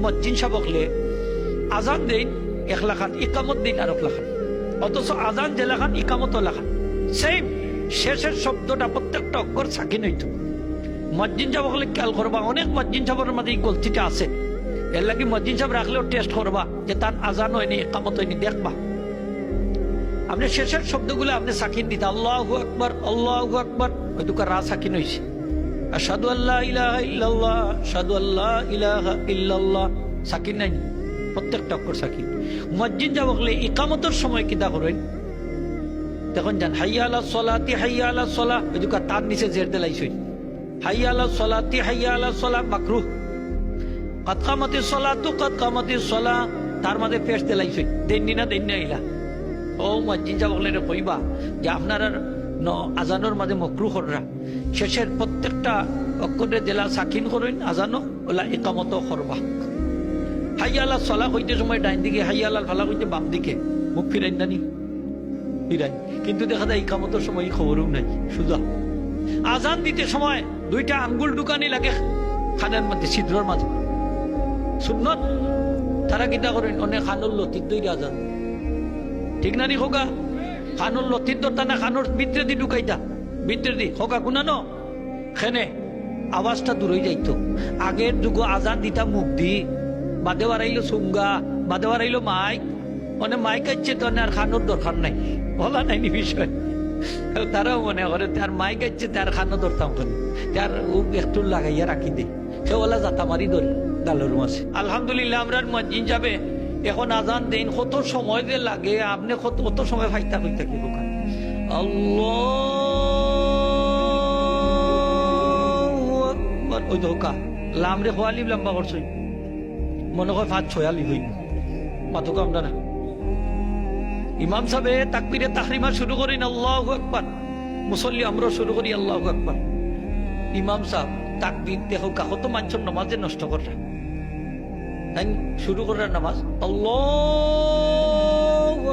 মসজিদ সাবকলে আজান দেন 1 লাখান, ইকামত দিন আর 1 লাখান, অথচ আজান যে লাখান ইকামত লাখান সেম। শেষের শব্দটা প্রত্যেকটা অক্ষর সাকিন হইত। মসজিদ সাবকলে খেয়াল করবা, অনেক মসজিদ সাবরের মাঝে এই গলতিটা আছে। এর লাগে মসজিদ সাহেব রাখলেও টেস্ট করবা যে তার আজান হয়নি, ইকামত হয়নি, দেখবা। আপনি শেষের শব্দগুলো আপনি সাকিন দিতে, আল্লাহু আকবার, আল্লাহু আকবার, হয়তো রা সাকিন হয়েছে। আশহাদু আল্লা ইলাহা ইল্লাল্লাহ, আশহাদু আল্লা ইলাহা ইল্লাল্লাহ, সাকিন নাই, প্রত্যেকটা অক্ষর সাকিন। মসজিদ যাব হলে ইকামতের সময় কিতা করেন তখন জান, হাইয়া আলাস সালাতি, হাইয়া আলাস সালাহ, হয়তো তার নিচে জের দিলাইছে, হাইয়া আলাস সালাতি, হাইয়া আলাস সালাহ মাকরুহ। কাদ কামাতিস সালাতু, কাদ কামাতিস সালাহ, তার মাঝে পেশ দিলাইছে, দেননি না দেননি আইলা। ও মসজিদ যাব হলে কইবা যে আপনারা আজানোর মাঝে মকরু কররা, শেষের প্রত্যেকটা অক্ষরে জেলা সাকিন করেন, আজানো ওলা ইকামত করবা। হাইয়া আলাস সালাহ হইতে সময় ডাইন দিকে, হাইয়া আলাল ফালাহ হইতে বাম দিকে, মুখ ফিরাইন জানি ফিরাই, কিন্তু দেখা যায় ইকামতের সময় খবরও নাই, সুজা। আজান দিতে সময় 2টা আঙ্গুল ঢুকানি লাগে খানের মধ্যে, ছিদ্রর মাঝে। সুন্নত তারা কিতা করেন, অনেক খানুর লতির দইরা আজান, ঠিক না নি খোকা? খানুর লতির দরতা না, খানুর ভিতরে দি ঢুকাইতা, ভিতরে দি খোকা গুনানো খেনে আওয়াজটা দূর হয়ে যাইতো। আগের যুগ আজান দিতা মুখ দি, বাদে বাড়াইলো সুঙ্গা, বাদে বাড়াইলো মাইক, মানে মাইক আছে তো আর খানুর দরকার নাই, বলা নাই নি বিষয়। তারাও মনে করে তার মাইক আছে, তার খানো ধরতাম, তার একটু লাগাইয়া রাখি দে, সে ওলা জাতা মারি ধরে গালোর মাসে। আলহামদুলিল্লাহ আমরা মসজিদ যাবে এখন আজান দেন, কত সময় যে লাগে, আপনি কত সময় ফাইতা কইতা কি দোকান। আল্লাহু আকবার, ওই ধোকা লামরে খোয়ালি লম্বা করছই, মনে হয় 5-6 আলি হই মাথুকা আমরা না। ইমাম সাহেব তাকবীরে তাহরিমা শুরু করেন আল্লাহু আকবার, মুসল্লি আমরা শুরু করি আল্লাহু আকবার। ইমাম সাহেব তাকবীর দেখো কত মানুষের নামাজে নষ্ট করে, শুরু করার নামাজ আল্লাহু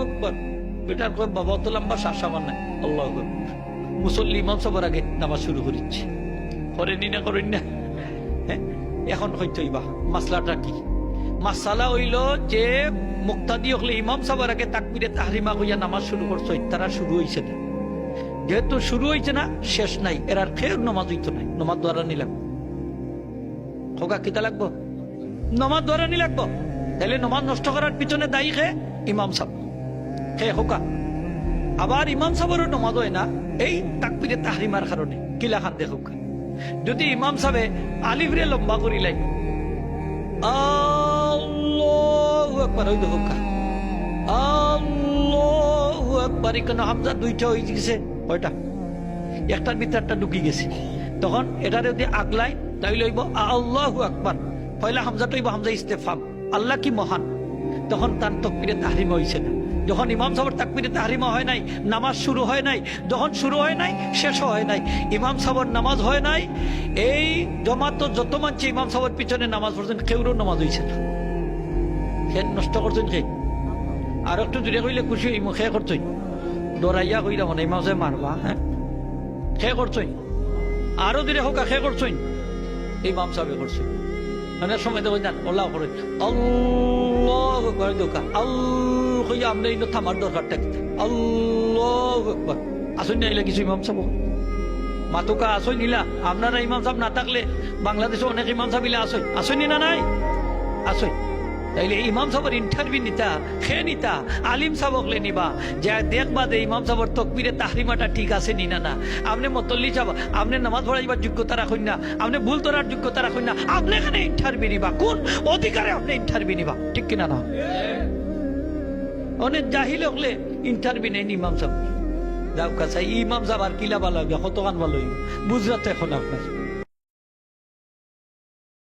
আকবার, বেটার কয় বাবা অত লম্বা শ্বাস আমার নাই, আল্লাহু আকবার। মুসল্লি ইমাম সাহেবের আগে নামাজ শুরু করিচ্ছে, করেনি না করেন না। হ্যাঁ, এখন হয়তো ইবা মাসলাটা কি? মাসালা হইল যে মুক্তাদি হলে ইমাম সাহেবের আগে তাকবীরে তাহরিমা হইয়া নামাজ শুরু করছো, তারা শুরু হয়েছে না। যেহেতু শুরু হয়েছে না, শেষ নাই, এর আর ফের নমাজ হইতো নাই, নমাজ দ্বারা নিলাম খোকা কিতা লাগবো, নমাজ দ্বারা নি লাগবো। তাহলে নমাজ নষ্ট করার পিছনে দায়ী খে ইমাম সাহেব, হে খোকা। আবার ইমাম সাহেবেরও নমাজ হয় না এই তাকবীরে তাহরিমার কারণে। কিলা খান দেখো, যদি ইমাম সাহেব আলিফরে লম্বা করিলাই আল্লাহু আকবার, ওই দেখো আল্লাহু আকবার, এখানে হামজা 2টা হয়ে গেছে, কয়টা? একটার ভিতরে একটা ঢুকি গেছে, তখন এটারে যদি আগলাই তাইলে হইব আল্লাহু আকবার, পয়লা হামজাটা হইব হামজা ইস্তেফাম, আল্লাহ কি মহান, তখন তার তাকবীরে তাহরিমা হইছে না। যখন ইমাম সাহেবের তাকবীরে তাহরিমা হয় নাই, নামাজ শুরু হয় নাই, যখন শুরু হয় নাই শেষ হয় নাই, ইমাম সাহেবের নামাজ হয় নাই। এই জমাত যত মানছে ইমাম সাহেবের পিছনে নামাজ পড়ছেন, কেউরও নামাজ হইছে না, সে নষ্ট করছেন খে। আর একটু দূরে কইলে খুশি হইম, খে করছই ডরাইয়া কইরা মনে ইমাম সাহেব মারবা, হ্যাঁ খে করছই, আরো দূরে হোক খে করছই, ইমাম সাহেব করছই। অনেক সময় দেখো যান ওলা করে আল্লাহু আকবার, দোকা আল্লাহ কইয়া আমরা ইনো থামার দরকারটা কি? আল্লাহু আকবার আসুন না, এলে কিছু ইমাম সাহেব মাতুকা আসই নিলা। আপনারা ইমাম সাহেব না থাকলে বাংলাদেশে অনেক ইমাম সাহেব আসেনি না, নাই আসই। তাইলে ইমাম সাহেবের ইন্টারভিউ নিতা, খে নিতা, আলিম সাহেবকলে নিবা, যা দেখবা যে ইমাম সাহেবের তকবীরে তাহরিমাটা ঠিক আছে নি না না। আপনি মতল্লি যাব, আপনি নামাজ পড়াইবার যোগ্যতা রাখুন না, আপনি ভুল ধরার যোগ্যতা রাখুন না, আপনি এখানে ইন্টারভিউ নিবা, কোন অধিকারে আপনি ইন্টারভিউ নিবা, ঠিক কিনা না? অনেক জাহিল হলে ইন্টারভিউ নেই ইমাম সাহেব, যাও কাছে ইমাম সাহেব আর কিলা ভালো হবে, কতখান ভালো হইব বুঝরা তো এখন আপনার।